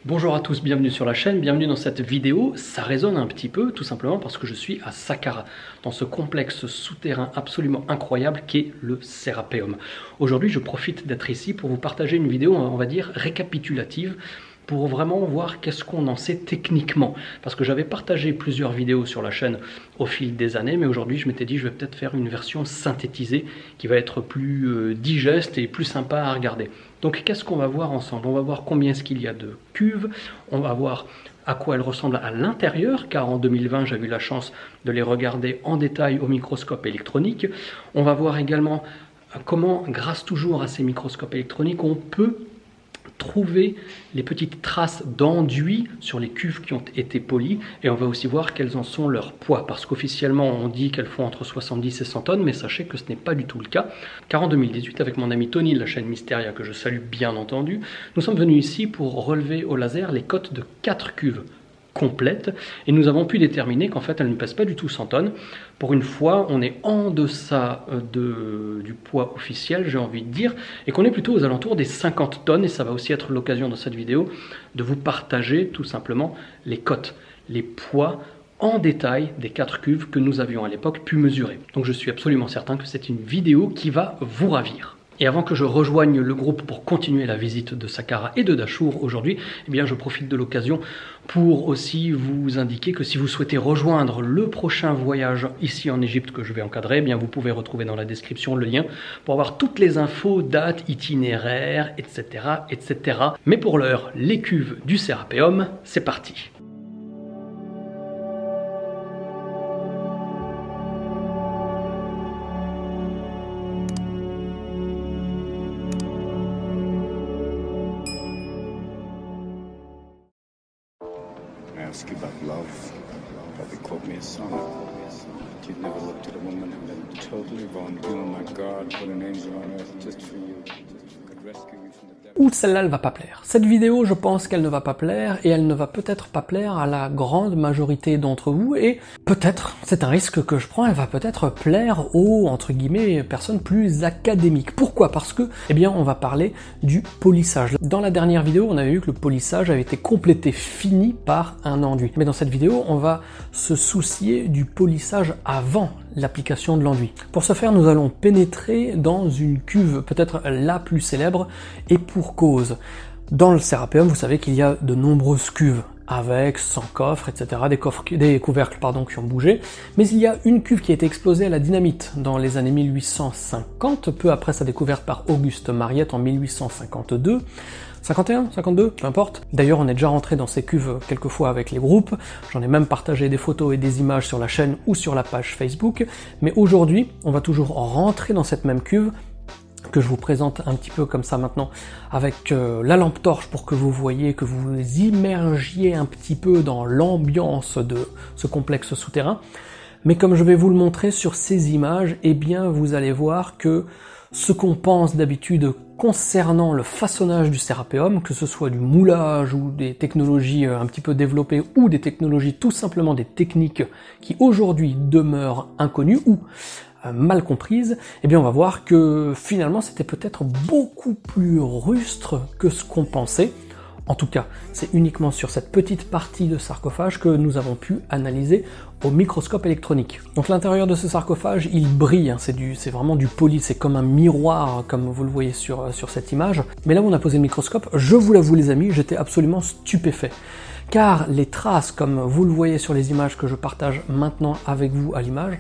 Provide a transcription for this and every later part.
Bonjour à tous, bienvenue sur la chaîne, bienvenue dans cette vidéo. Ça résonne un petit peu, tout simplement parce que je suis à Saqqara, dans ce complexe souterrain absolument incroyable qu'est le Serapeum. Aujourd'hui, je profite d'être ici pour vous partager une vidéo, on va dire, récapitulative, pour vraiment voir qu'est-ce qu'on en sait techniquement. Parce que j'avais partagé plusieurs vidéos sur la chaîne au fil des années, mais aujourd'hui je m'étais dit je vais peut-être faire une version synthétisée qui va être plus digeste et plus sympa à regarder. Donc qu'est-ce qu'on va voir ensemble? On va voir combien est-ce qu'il y a de cuves, on va voir à quoi elles ressemblent à l'intérieur, car en 2020 j'ai eu la chance de les regarder en détail au microscope électronique. On va voir également comment, grâce toujours à ces microscopes électroniques, on peut trouver les petites traces d'enduit sur les cuves qui ont été polies, et on va aussi voir quels en sont leurs poids, parce qu'officiellement on dit qu'elles font entre 70 et 100 tonnes, mais sachez que ce n'est pas du tout le cas, car en 2018 avec mon ami Tony de la chaîne Mysteria, que je salue bien entendu, nous sommes venus ici pour relever au laser les cotes de 4 cuves complète, et nous avons pu déterminer qu'en fait elle ne pèse pas du tout 100 tonnes. Pour une fois, on est en deçà du poids officiel, j'ai envie de dire, et qu'on est plutôt aux alentours des 50 tonnes, et ça va aussi être l'occasion dans cette vidéo de vous partager tout simplement les cotes, les poids en détail des 4 cuves que nous avions à l'époque pu mesurer. Donc je suis absolument certain que c'est une vidéo qui va vous ravir. Et avant que je rejoigne le groupe pour continuer la visite de Saqqara et de Dachour aujourd'hui, eh bien je profite de l'occasion pour aussi vous indiquer que si vous souhaitez rejoindre le prochain voyage ici en Égypte que je vais encadrer, eh bien vous pouvez retrouver dans la description le lien pour avoir toutes les infos, dates, itinéraires, etc., etc. Mais pour l'heure, les cuves du Serapeum, c'est parti. Ask you about love. Probably quote me a song. But you'd never looked at a woman and been totally vulnerable. Oh my God, put an angel on earth just for you. Could rescue you from the devil. Ou celle-là, elle va pas plaire. Cette vidéo, je pense qu'elle ne va pas plaire, et elle ne va peut-être pas plaire à la grande majorité d'entre vous, et peut-être, c'est un risque que je prends, elle va peut-être plaire aux, entre guillemets, personnes plus académiques. Pourquoi? Parce que, eh bien, on va parler du polissage. Dans la dernière vidéo, on avait vu que le polissage avait été complété, fini par un enduit. Mais dans cette vidéo, on va se soucier du polissage avant l'application de l'enduit. Pour ce faire, nous allons pénétrer dans une cuve peut-être la plus célèbre, et pour cause. Dans le Serapeum, vous savez qu'il y a de nombreuses cuves, avec 100 coffres, etc., des couvercles qui ont bougé, mais il y a une cuve qui a été explosée à la dynamite dans les années 1850, peu après sa découverte par Auguste Mariette en 1852, 51, 52, peu importe. D'ailleurs, on est déjà rentré dans ces cuves quelques fois avec les groupes, j'en ai même partagé des photos et des images sur la chaîne ou sur la page Facebook, mais aujourd'hui, on va toujours rentrer dans cette même cuve, que je vous présente un petit peu comme ça maintenant, avec la lampe torche pour que vous voyez, que vous immergiez un petit peu dans l'ambiance de ce complexe souterrain. Mais comme je vais vous le montrer sur ces images, eh bien vous allez voir que ce qu'on pense d'habitude concernant le façonnage du Serapeum, que ce soit du moulage ou des technologies un petit peu développées, ou des technologies tout simplement des techniques qui aujourd'hui demeurent inconnues, ou mal comprise, eh bien on va voir que finalement c'était peut-être beaucoup plus rustre que ce qu'on pensait. En tout cas, c'est uniquement sur cette petite partie de sarcophage que nous avons pu analyser au microscope électronique. Donc l'intérieur de ce sarcophage, il brille, hein, c'est vraiment du poli, c'est comme un miroir, comme vous le voyez sur cette image. Mais là où on a posé le microscope, je vous l'avoue les amis, j'étais absolument stupéfait. Car les traces, comme vous le voyez sur les images que je partage maintenant avec vous à l'image,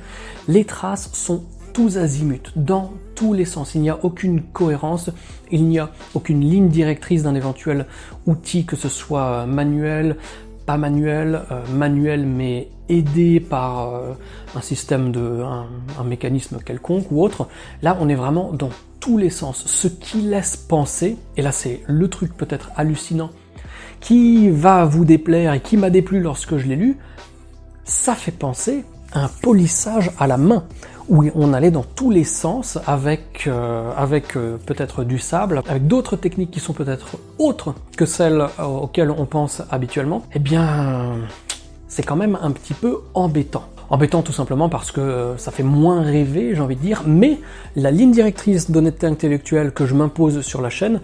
les traces sont tous azimuts, dans tous les sens. Il n'y a aucune cohérence, il n'y a aucune ligne directrice d'un éventuel outil, que ce soit manuel, pas manuel, manuel mais aidé par un système un mécanisme quelconque ou autre. Là, on est vraiment dans tous les sens, ce qui laisse penser, et là c'est le truc peut-être hallucinant, qui va vous déplaire et qui m'a déplu lorsque je l'ai lu, ça fait penser à un polissage à la main, où on allait dans tous les sens avec peut-être du sable, avec d'autres techniques qui sont peut-être autres que celles auxquelles on pense habituellement. Eh bien, c'est quand même un petit peu embêtant. Embêtant tout simplement parce que ça fait moins rêver, j'ai envie de dire, mais la ligne directrice d'honnêteté intellectuelle que je m'impose sur la chaîne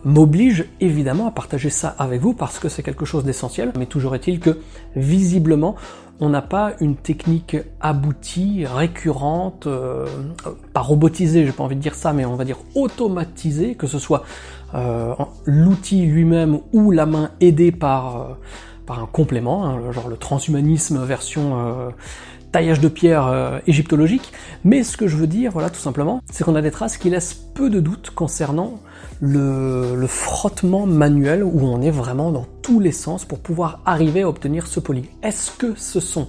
m'oblige évidemment à partager ça avec vous parce que c'est quelque chose d'essentiel, mais toujours est-il que visiblement on n'a pas une technique aboutie, récurrente, pas robotisée, j'ai pas envie de dire ça, mais on va dire automatisée, que ce soit l'outil lui-même ou la main aidée par un complément, hein, genre le transhumanisme version taillage de pierre égyptologique. Mais ce que je veux dire, voilà, tout simplement, c'est qu'on a des traces qui laissent peu de doute concernant le frottement manuel où on est vraiment dans tous les sens pour pouvoir arriver à obtenir ce poli. Est-ce que ce sont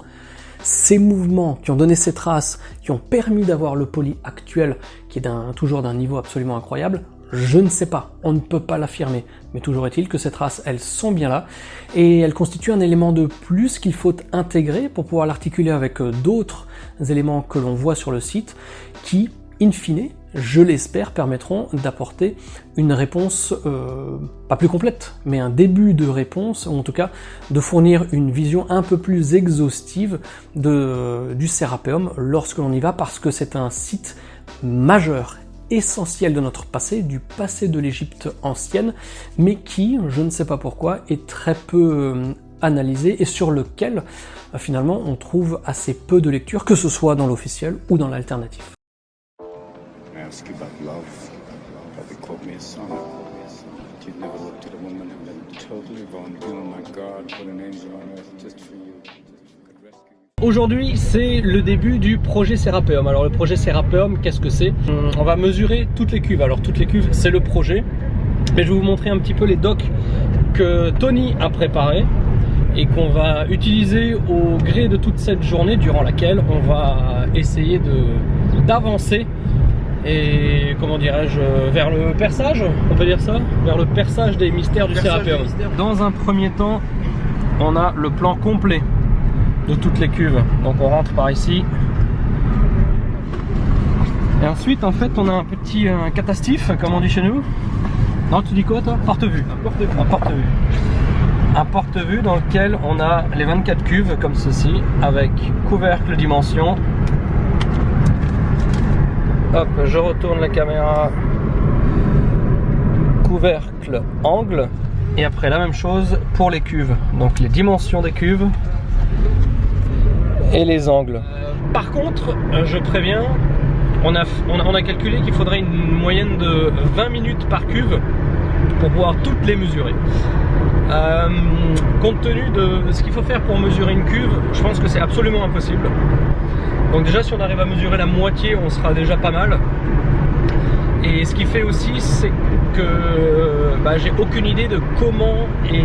ces mouvements qui ont donné ces traces, qui ont permis d'avoir le poli actuel, qui est toujours d'un niveau absolument incroyable? Je ne sais pas, on ne peut pas l'affirmer, mais toujours est-il que ces traces, elles sont bien là, et elles constituent un élément de plus qu'il faut intégrer pour pouvoir l'articuler avec d'autres éléments que l'on voit sur le site, qui, in fine, je l'espère, permettront d'apporter une réponse, pas plus complète, mais un début de réponse, ou en tout cas de fournir une vision un peu plus exhaustive du Serapeum lorsque l'on y va, parce que c'est un site majeur, essentiel de notre passé, du passé de l'Égypte ancienne, mais qui, je ne sais pas pourquoi, est très peu analysé et sur lequel, finalement, on trouve assez peu de lecture, que ce soit dans l'officiel ou dans l'alternatif. Ask you about love, but they quote me a sonnet. You'd never looked at a woman and been totally wrong. Oh my God, put an angel on earth just for you. Aujourd'hui, c'est le début du projet Serapeum. Alors le projet Serapeum, qu'est-ce que c'est? On va mesurer toutes les cuves. Alors toutes les cuves, c'est le projet. Mais je vais vous montrer un petit peu les docs que Tony a préparés et qu'on va utiliser au gré de toute cette journée durant laquelle on va essayer d'avancer et, comment dirais-je, vers le perçage, on peut dire ça? Vers le perçage des mystères du Serapeum. Dans un premier temps, on a le plan complet de toutes les cuves. Donc on rentre par ici. Et ensuite, en fait, on a un petit catastif, comme on dit chez nous. Non, tu dis quoi toi? Porte-vue. Un porte-vue. Un porte-vue dans lequel on a les 24 cuves comme ceci, avec couvercle dimension. Hop, je retourne la caméra. Couvercle angle. Et après la même chose pour les cuves. Donc les dimensions des cuves et les angles. Par contre, je préviens, on a calculé qu'il faudrait une moyenne de 20 minutes par cuve pour pouvoir toutes les mesurer. Compte tenu de ce qu'il faut faire pour mesurer une cuve, je pense que c'est absolument impossible. Donc déjà, si on arrive à mesurer la moitié, on sera déjà pas mal. Et ce qui fait aussi, c'est que j'ai aucune idée de comment et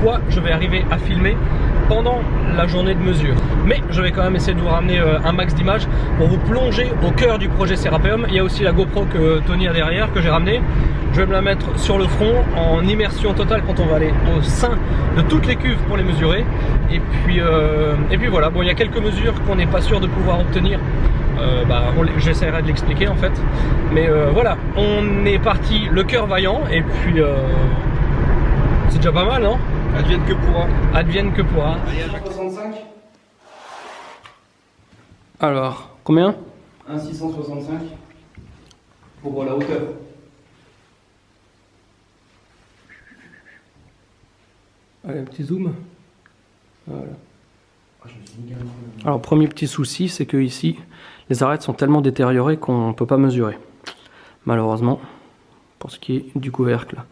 quoi je vais arriver à filmer pendant la journée de mesure. Mais je vais quand même essayer de vous ramener un max d'images pour vous plonger au cœur du projet Serapeum. Il y a aussi la GoPro que Tony a derrière, que j'ai ramené. Je vais me la mettre sur le front en immersion totale quand on va aller au sein de toutes les cuves pour les mesurer. Et puis voilà, bon, il y a quelques mesures qu'on n'est pas sûr de pouvoir obtenir. J'essaierai de l'expliquer en fait. Mais voilà, on est parti le cœur vaillant et puis c'est déjà pas mal, non? Advienne que pourra. Advienne que pourra. Allez, 1,65. Alors, combien? 1,665 pour la hauteur. Allez, un petit zoom. Voilà. Alors, premier petit souci, c'est que ici, les arêtes sont tellement détériorées qu'on ne peut pas mesurer. Malheureusement, pour ce qui est du couvercle.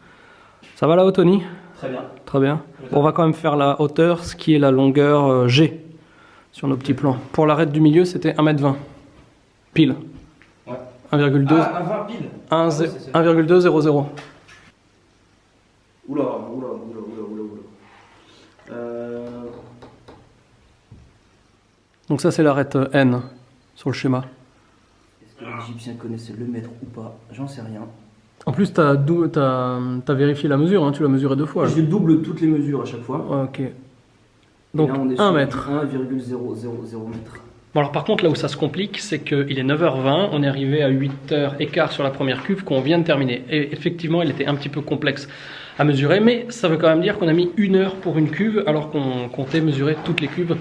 Ça va là-haut, Tony? Très bien. Très bien. On va quand même faire la hauteur, ce qui est la longueur G sur nos petits plans. Pour l'arête du milieu, c'était 1,20 m. Pile. Ouais. 1,2. Ah, 20 pile. 1,200. Oula. Donc ça, c'est l'arête N sur le schéma. Est-ce que l'Égyptien connaissait le mètre ou pas? J'en sais rien. En plus, t'as vérifié la mesure, hein, tu l'as mesuré 2 fois. Je double toutes les mesures à chaque fois. Ok. Donc, là, on est 1 sur mètre. 1,000 m. Bon, alors par contre, là où ça se complique, c'est qu'il est 9h20, on est arrivé à 8h15 sur la première cuve qu'on vient de terminer. Et effectivement, elle était un petit peu complexe à mesurer, mais ça veut quand même dire qu'on a mis 1 heure pour une cuve, alors qu'on comptait mesurer toutes les cuves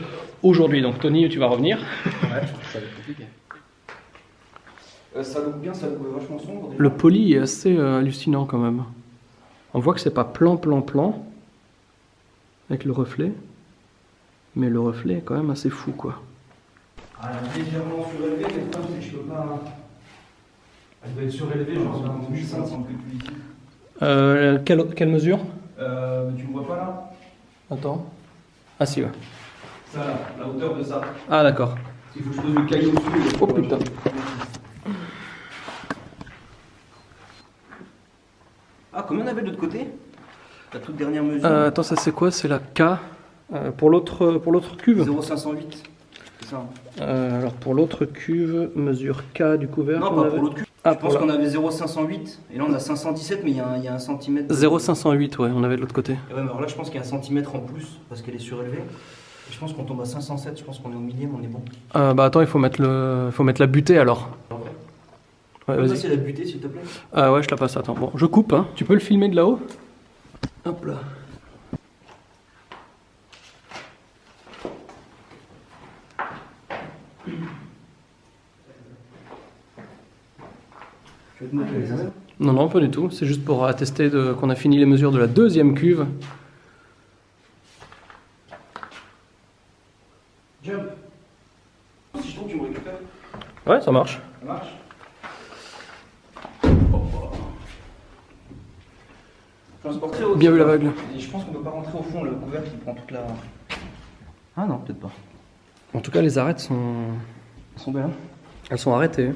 aujourd'hui. Donc Tony, tu vas revenir. Ouais, ça va être compliqué. Ça look bien, ça look vachement sombre. Déjà. Le poli est assez hallucinant quand même. On voit que c'est pas plan avec le reflet, mais le reflet est quand même assez fou quoi. Ah, elle est légèrement surélevée, mais le problème c'est que je peux pas. Elle doit être surélevée, genre dans 1000 cm plus ici. Quelle mesure? Tu me vois pas là? Attends. Ah si ouais. Ça là, la hauteur de ça. Ah d'accord. Il faut que je pose le caillou dessus. Oh putain. Ah, combien on avait de l'autre côté? La toute dernière mesure. Attends, ça c'est quoi? C'est la K pour l'autre cuve. 0,508. C'est ça. Alors pour l'autre cuve, mesure K du couvercle. Non, pas pour l'autre cuve. Ah, je pense qu'on avait 0,508 et là on a 517, mais il y a un centimètre. 0,508, ouais, on avait de l'autre côté. Ouais, mais alors là je pense qu'il y a un centimètre en plus parce qu'elle est surélevée. Et je pense qu'on tombe à 507, je pense qu'on est au millième, on est bon. Bah attends, il faut mettre la butée alors. Ouais, vas-y. vas-y. C'est la butée s'il te plaît. Ah ouais, je la passe, attends. Bon, je coupe, hein. Tu peux le filmer de là-haut? Hop là. Tu veux te montrer les anneaux? Non, non, pas du tout. C'est juste pour attester qu'on a fini les mesures de la deuxième cuve. Jump. Si je tombe, tu me récupères. Ouais, ça marche. Ça marche. Transporter au Bien vu l'aveugle. Et je pense qu'on ne peut pas rentrer au fond, le couvercle qui prend toute la. Ah non, peut-être pas. En tout cas, les arêtes sont... Elles sont belles, hein? Elles sont arrêtées.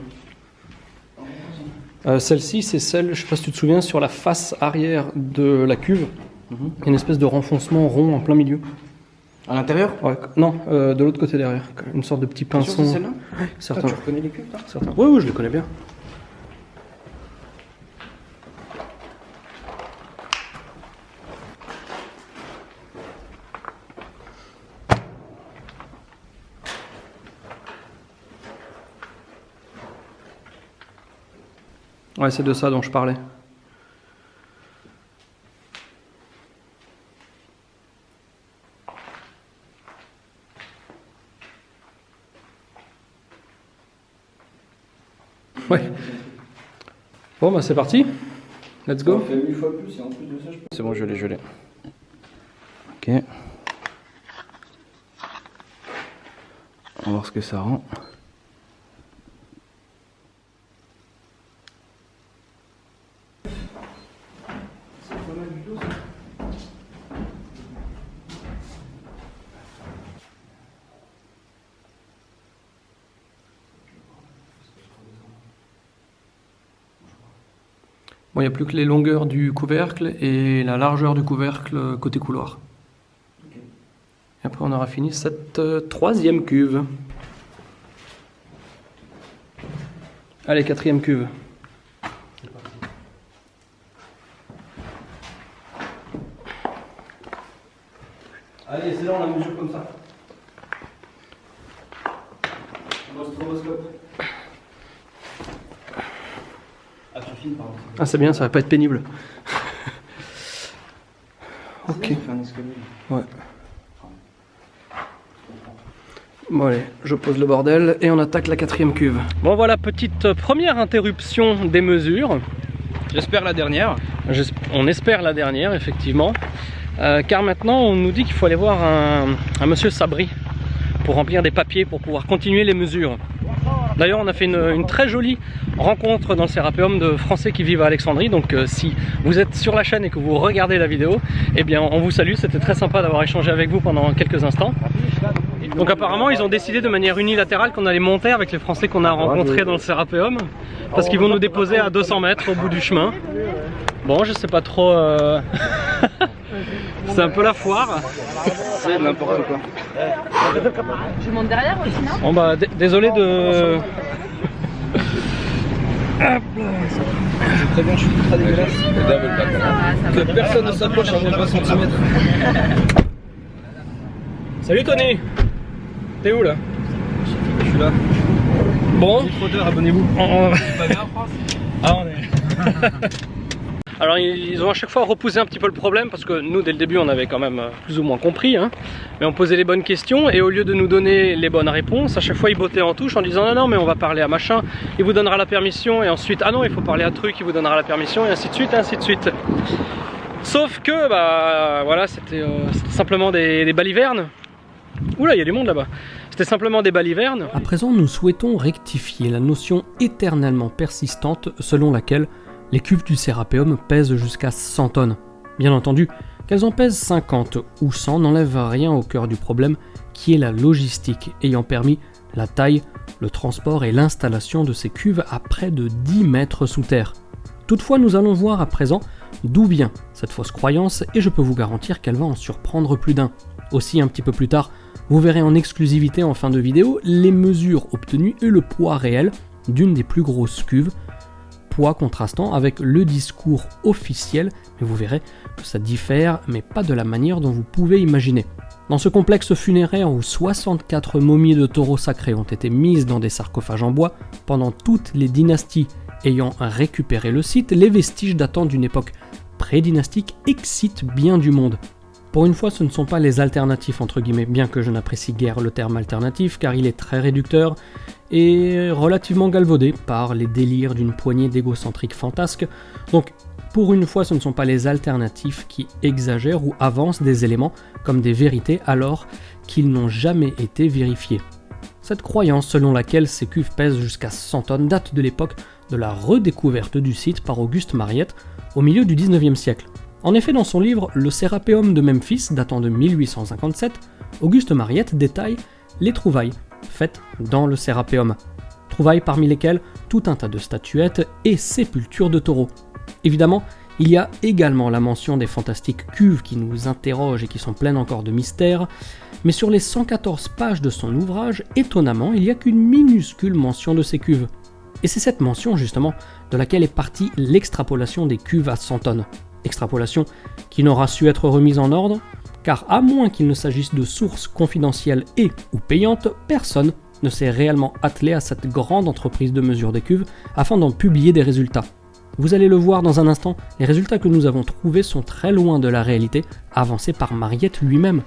Celle-ci, c'est celle, je sais pas si tu te souviens, sur la face arrière de la cuve. Il y a une espèce de renfoncement rond en plein milieu. À l'intérieur? Ouais, non, de l'autre côté derrière. Une sorte de petit pinceau. C'est celle-là? Certains. Tu reconnais les cuves, toi? Certains. Oui, oui, je les connais bien. Ouais, c'est de ça dont je parlais. Ouais. Bon, bah c'est parti. Let's go. On fait 1000 fois plus et en plus de ça, je peux. C'est bon, je l'ai. Ok. On va voir ce que ça rend. Bon, il n'y a plus que les longueurs du couvercle et la largeur du couvercle côté couloir. Okay. Et après, on aura fini cette troisième cuve. Allez, quatrième cuve. Allez, c'est là, on la mesure comme ça. On va au stroboscope. Ah, tu filmes, pardon. Ah, c'est bien, ça va pas être pénible. Ok. Ouais. Bon allez, je pose le bordel et on attaque la quatrième cuve. Bon voilà, petite première interruption des mesures. J'espère la dernière. On espère la dernière, effectivement. Car maintenant, on nous dit qu'il faut aller voir un monsieur Sabri pour remplir des papiers pour pouvoir continuer les mesures. D'ailleurs, on a fait une très jolie rencontre dans le Sérapéum de Français qui vivent à Alexandrie. Donc si vous êtes sur la chaîne et que vous regardez la vidéo, eh bien on vous salue. C'était très sympa d'avoir échangé avec vous pendant quelques instants. Donc apparemment, ils ont décidé de manière unilatérale qu'on allait monter avec les Français qu'on a rencontrés dans le Sérapéum, parce qu'ils vont nous déposer à 200 mètres au bout du chemin. Bon, je sais pas trop... C'est un peu la foire. C'est n'importe quoi. Je monte derrière aussi, non? Bon bah, désolé de... C'est très bien, je suis ultra dégueulasse. Que personne ne s'approche à moins de 20 cm. Salut Tony. T'es où là? Je suis là. Bon. Fraudeur, abonnez-vous. On... C'est pas bien en France. Ah, on est... Alors ils ont à chaque fois repoussé un petit peu le problème parce que nous dès le début on avait quand même plus ou moins compris, hein, mais on posait les bonnes questions et au lieu de nous donner les bonnes réponses, à chaque fois ils bottaient en touche en disant non non mais on va parler à machin, il vous donnera la permission, et ensuite ah non il faut parler à truc, il vous donnera la permission, et ainsi de suite et ainsi de suite. Sauf que bah voilà, c'était simplement des balivernes. Oula, il y a du monde là-bas. C'était simplement des balivernes. À présent, nous souhaitons rectifier la notion éternellement persistante selon laquelle les cuves du Sérapéum pèsent jusqu'à 100 tonnes. Bien entendu, qu'elles en pèsent 50 ou 100 n'enlève rien au cœur du problème, qui est la logistique ayant permis la taille, le transport et l'installation de ces cuves à près de 10 mètres sous terre. Toutefois, nous allons voir à présent d'où vient cette fausse croyance, et je peux vous garantir qu'elle va en surprendre plus d'un. Aussi, un petit peu plus tard, vous verrez en exclusivité en fin de vidéo les mesures obtenues et le poids réel d'une des plus grosses cuves, poids contrastant avec le discours officiel, mais vous verrez que ça diffère, mais pas de la manière dont vous pouvez imaginer. Dans ce complexe funéraire où 64 momies de taureaux sacrés ont été mises dans des sarcophages en bois pendant toutes les dynasties ayant récupéré le site, les vestiges datant d'une époque pré-dynastique excitent bien du monde. Pour une fois, ce ne sont pas les alternatifs entre guillemets, bien que je n'apprécie guère le terme alternatif car il est très réducteur et relativement galvaudé par les délires d'une poignée d'égocentriques fantasques. Donc pour une fois, ce ne sont pas les alternatifs qui exagèrent ou avancent des éléments comme des vérités alors qu'ils n'ont jamais été vérifiés. Cette croyance selon laquelle ces cuves pèsent jusqu'à 100 tonnes date de l'époque de la redécouverte du site par Auguste Mariette au milieu du 19e siècle. En effet, dans son livre « Le Sérapéum de Memphis » datant de 1857, Auguste Mariette détaille les trouvailles faites dans le Sérapéum. Trouvailles parmi lesquelles tout un tas de statuettes et sépultures de taureaux. Évidemment, il y a également la mention des fantastiques cuves qui nous interrogent et qui sont pleines encore de mystères, mais sur les 114 pages de son ouvrage, étonnamment, il n'y a qu'une minuscule mention de ces cuves. Et c'est cette mention, justement, de laquelle est partie l'extrapolation des cuves à 100 tonnes. Extrapolation qui n'aura su être remise en ordre, car à moins qu'il ne s'agisse de sources confidentielles et ou payantes, personne ne s'est réellement attelé à cette grande entreprise de mesure des cuves afin d'en publier des résultats. Vous allez le voir dans un instant, les résultats que nous avons trouvés sont très loin de la réalité avancée par Mariette lui-même.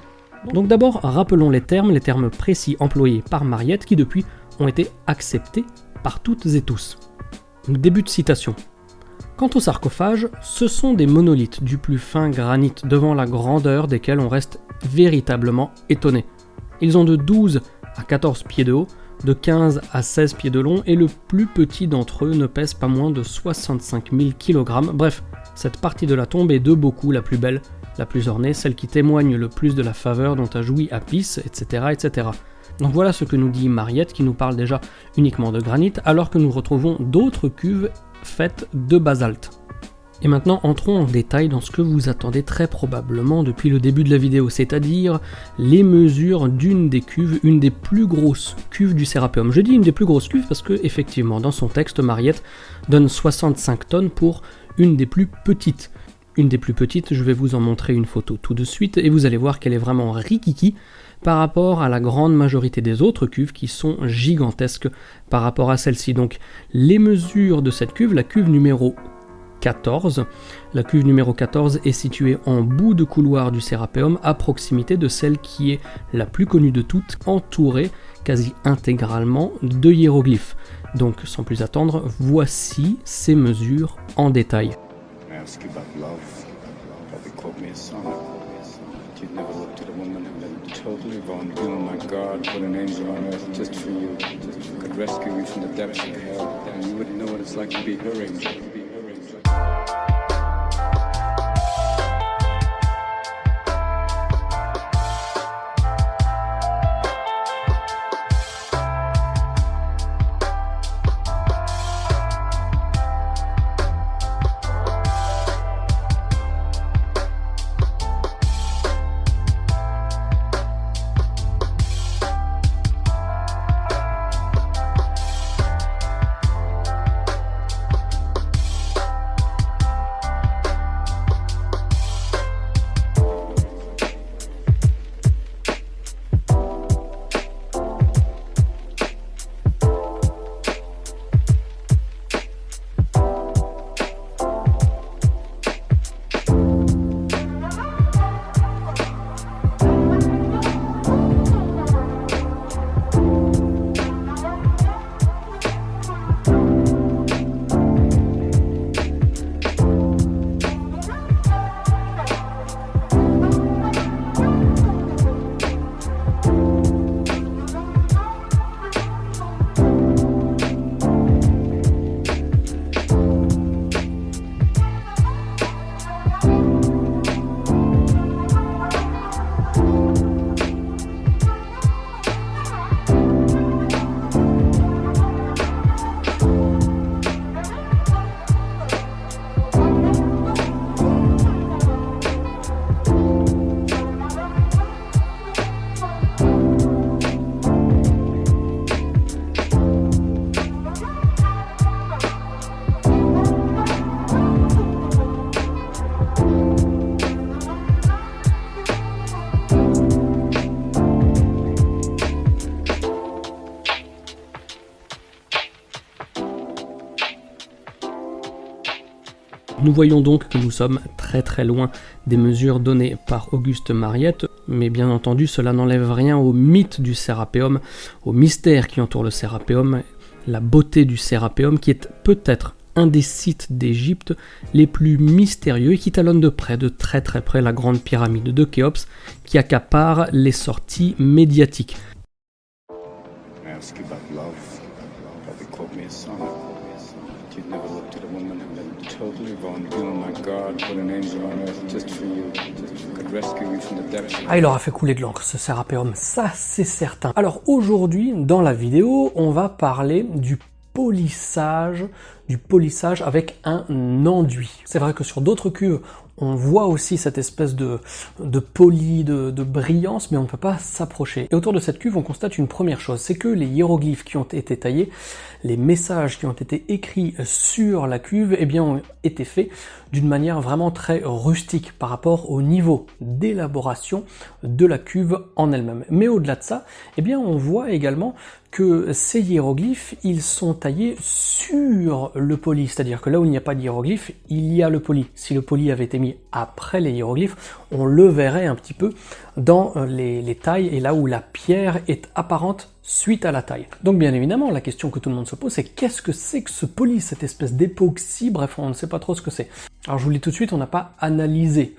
Donc d'abord, rappelons les termes précis employés par Mariette qui depuis ont été acceptés par toutes et tous. Début de citation. Quant aux sarcophages, ce sont des monolithes du plus fin granit devant la grandeur desquels on reste véritablement étonné. Ils ont de 12 à 14 pieds de haut, de 15 à 16 pieds de long et le plus petit d'entre eux ne pèse pas moins de 65 000 kg. Bref, cette partie de la tombe est de beaucoup la plus belle, la plus ornée, celle qui témoigne le plus de la faveur dont a joui Apis, etc., etc. Donc voilà ce que nous dit Mariette qui nous parle déjà uniquement de granit alors que nous retrouvons d'autres cuves faites de basalte. Et maintenant entrons en détail dans ce que vous attendez très probablement depuis le début de la vidéo, c'est-à-dire les mesures d'une des cuves, une des plus grosses cuves du Sérapéum. Je dis une des plus grosses cuves parce que effectivement dans son texte Mariette donne 65 tonnes pour une des plus petites. Une des plus petites, je vais vous en montrer une photo tout de suite et vous allez voir qu'elle est vraiment rikiki par rapport à la grande majorité des autres cuves qui sont gigantesques par rapport à celle-ci. Donc les mesures de cette cuve, la cuve numéro 14, la cuve numéro 14 est située en bout de couloir du Sérapéum à proximité de celle qui est la plus connue de toutes, entourée quasi intégralement de hiéroglyphes. Donc sans plus attendre, voici ces mesures en détail. Ask you about love, probably quote me a song. But you'd never looked at a woman and been totally vulnerable. Oh my God, put an angel on earth just for you. Could rescue you from the depths of hell. And you wouldn't know what it's like to be her angel. Nous voyons donc que nous sommes très très loin des mesures données par Auguste Mariette, mais bien entendu cela n'enlève rien au mythe du Sérapéum, au mystère qui entoure le Sérapéum, la beauté du Sérapéum qui est peut-être un des sites d'Égypte les plus mystérieux et qui talonne de près, de très très près, la grande pyramide de Khéops qui accapare les sorties médiatiques. Ah, il aura fait couler de l'encre ce Sérapéum, ça c'est certain. Alors aujourd'hui, dans la vidéo, on va parler du polissage avec un enduit. C'est vrai que sur d'autres cuves, on voit aussi cette espèce de poli, de brillance, mais on ne peut pas s'approcher. Et autour de cette cuve, on constate une première chose, c'est que les hiéroglyphes qui ont été taillés, les messages qui ont été écrits sur la cuve, eh bien, ont été faits d'une manière vraiment très rustique par rapport au niveau d'élaboration de la cuve en elle-même. Mais au-delà de ça, eh bien, on voit également que ces hiéroglyphes, ils sont taillés sur le poli, c'est-à-dire que là où il n'y a pas d'hiéroglyphe, il y a le poli. Si le poli avait été mis après les hiéroglyphes, on le verrait un petit peu dans les tailles et là où la pierre est apparente suite à la taille. Donc bien évidemment, la question que tout le monde se pose, c'est qu'est-ce que c'est que ce poli, cette espèce d'époxy, bref, on ne sait pas trop ce que c'est. Alors je vous le dis tout de suite, on n'a pas analysé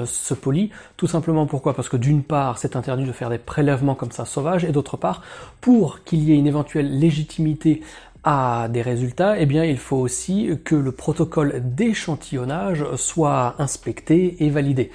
ce poli, tout simplement pourquoi ? Parce que d'une part, c'est interdit de faire des prélèvements comme ça sauvages, et d'autre part, pour qu'il y ait une éventuelle légitimité à des résultats, eh bien il faut aussi que le protocole d'échantillonnage soit inspecté et validé.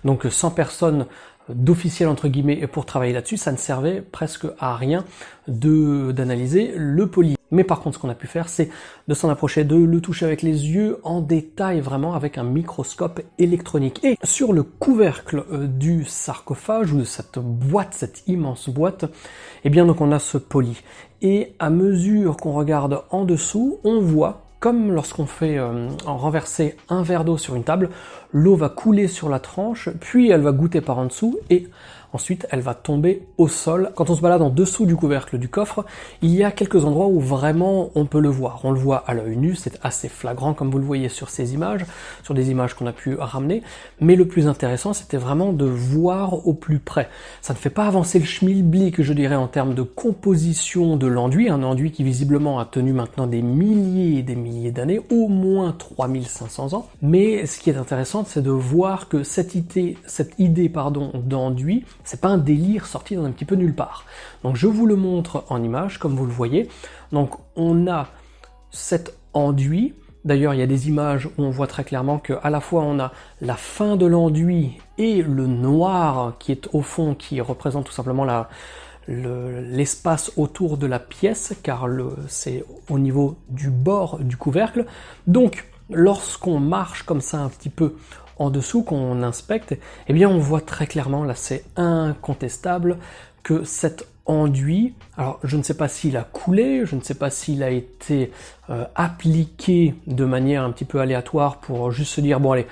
Donc 100 personnes d'officiels entre guillemets pour travailler là-dessus, ça ne servait presque à rien d'analyser le poli. Mais par contre, ce qu'on a pu faire, c'est de s'en approcher, de le toucher avec les yeux en détail, vraiment avec un microscope électronique. Et sur le couvercle du sarcophage, ou de cette boîte, cette immense boîte, eh bien donc on a ce poli. Et à mesure qu'on regarde en dessous, on voit, comme lorsqu'on fait renverser un verre d'eau sur une table, l'eau va couler sur la tranche, puis elle va goûter par en dessous, et ensuite elle va tomber au sol. Quand on se balade en dessous du couvercle du coffre, il y a quelques endroits où vraiment on peut le voir. On le voit à l'œil nu, c'est assez flagrant comme vous le voyez sur ces images, sur des images qu'on a pu ramener, mais le plus intéressant c'était vraiment de voir au plus près. Ça ne fait pas avancer le schmilblick, je dirais, en termes de composition de l'enduit, un enduit qui visiblement a tenu maintenant des milliers et des milliers d'années, au moins 3500 ans, mais ce qui est intéressant c'est de voir que cette idée d'enduit, c'est pas un délire sorti d'un petit peu nulle part. Donc je vous le montre en image, comme vous le voyez. Donc on a cet enduit. D'ailleurs, il y a des images où on voit très clairement qu'à la fois on a la fin de l'enduit et le noir qui est au fond, qui représente tout simplement l'espace autour de la pièce, car c'est au niveau du bord du couvercle. Donc lorsqu'on marche comme ça un petit peu en dessous, qu'on inspecte, eh bien on voit très clairement, là c'est incontestable, que cet enduit, alors je ne sais pas s'il a coulé, je ne sais pas s'il a été appliqué de manière un petit peu aléatoire pour juste se dire, bon allez,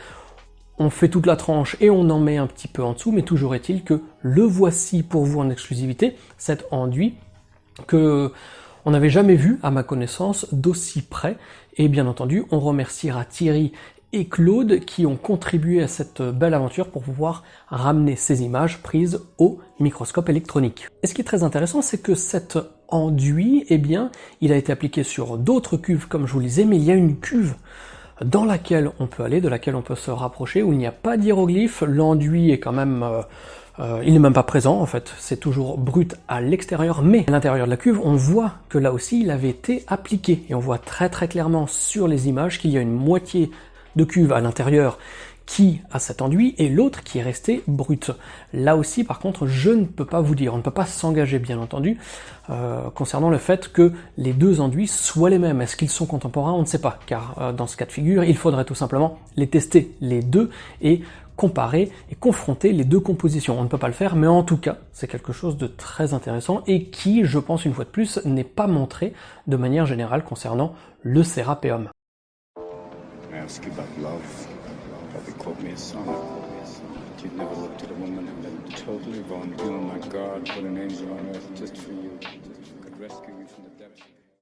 on fait toute la tranche et on en met un petit peu en dessous, mais toujours est-il que le voici pour vous en exclusivité, cet enduit que on n'avait jamais vu, à ma connaissance, d'aussi près, et bien entendu, on remerciera Thierry et Claude qui ont contribué à cette belle aventure pour pouvoir ramener ces images prises au microscope électronique. Et ce qui est très intéressant, c'est que cet enduit, eh bien, il a été appliqué sur d'autres cuves, comme je vous le disais, mais il y a une cuve dans laquelle on peut aller, de laquelle on peut se rapprocher, où il n'y a pas d'hiéroglyphe, l'enduit est quand même... il n'est même pas présent en fait, c'est toujours brut à l'extérieur, mais à l'intérieur de la cuve, on voit que là aussi il avait été appliqué, et on voit très très clairement sur les images qu'il y a une moitié de cuve à l'intérieur qui a cet enduit et l'autre qui est resté brut. Là aussi par contre je ne peux pas vous dire, on ne peut pas s'engager bien entendu concernant le fait que les deux enduits soient les mêmes. Est-ce qu'ils sont contemporains? On ne sait pas, car dans ce cas de figure il faudrait tout simplement les tester les deux et comparer et confronter les deux compositions. On ne peut pas le faire, mais en tout cas c'est quelque chose de très intéressant et qui, je pense une fois de plus, n'est pas montré de manière générale concernant le Sérapéum. Ask you about love, probably quote me a song. But you'd never looked at a woman and been totally wrong. You, oh my God, put an angel on earth just for you. Could rescue you.